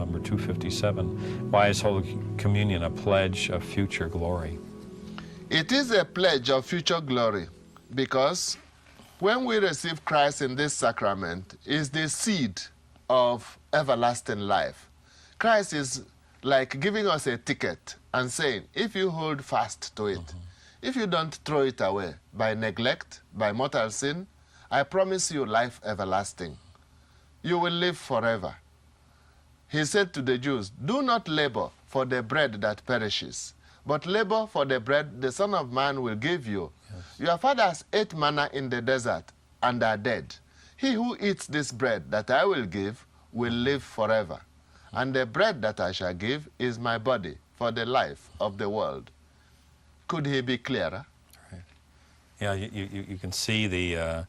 number 257. Why is Holy Communion a pledge of future glory? It is a pledge of future glory because when we receive Christ in this sacrament, is the seed of everlasting life. Christ is like giving us a ticket and saying, if you hold fast to it, if you don't throw it away by neglect, by mortal sin, I promise you life everlasting. You will live forever. He said to the Jews, do not labor for the bread that perishes, but labor for the bread the Son of Man will give you. Yes. Your fathers ate manna in the desert and are dead. He who eats this bread that I will give will live forever. And the bread that I shall give is my body for the life of the world. Could he be clearer? Right. Yeah, you can see the,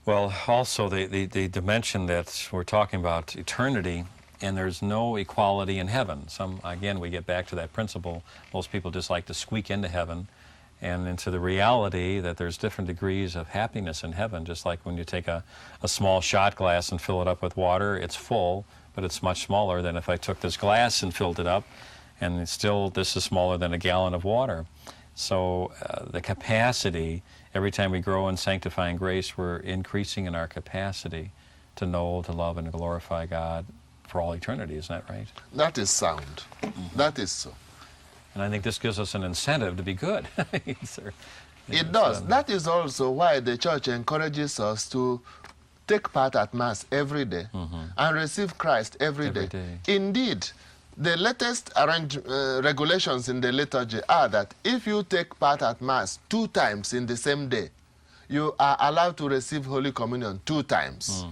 well, also the dimension that we're talking about eternity, and there's no equality in heaven. Again, we get back to that principle. Most people just like to squeak into heaven and into the reality that there's different degrees of happiness in heaven, just like when you take a small shot glass and fill it up with water, it's full, but it's much smaller than if I took this glass and filled it up, and it's still, this is smaller than a gallon of water. So the capacity, every time we grow in sanctifying grace, we're increasing in our capacity to know, to love, and to glorify God for all eternity. Isn't that right? That is sound. That is so. And I think this gives us an incentive to be good. It does. That is also why the Church encourages us to take part at Mass every day and receive Christ every day. Indeed, the latest regulations in the liturgy are that if you take part at Mass 2 times in the same day, you are allowed to receive Holy Communion 2 times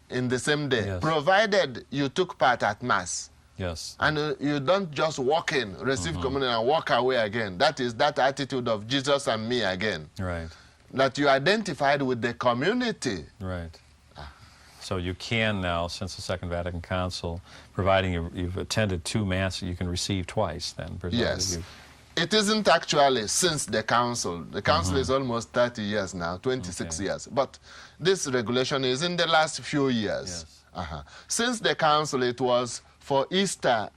in the same day, provided you took part at Mass. Yes. And you don't just walk in, receive communion, and walk away again. That is that attitude of Jesus and me again. Right. That you identified with the community. Right. So you can now, since the Second Vatican Council, providing you've attended 2 Mass, you can receive twice then. Yes. It isn't actually since the Council. The Council is almost 30 years now, 26 years. But this regulation is in the last few years. Yes. Since the Council, it was for Easter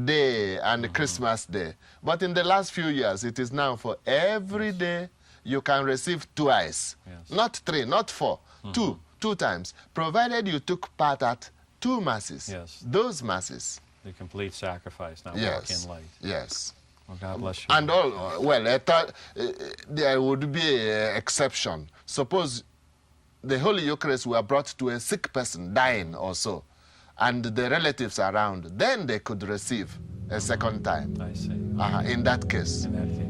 Day and Christmas Day. But in the last few years, it is now for every day you can receive twice. Yes. Not 3, not 4, 2 times, provided you took part at 2 Masses. Yes. Those Masses. The complete sacrifice, not yes. walk in light. Yes. Well, God bless you. And all, well, there would be an exception. Suppose the Holy Eucharist were brought to a sick person dying or so, and the relatives around, then they could receive a second time. I see. In that case. In that case.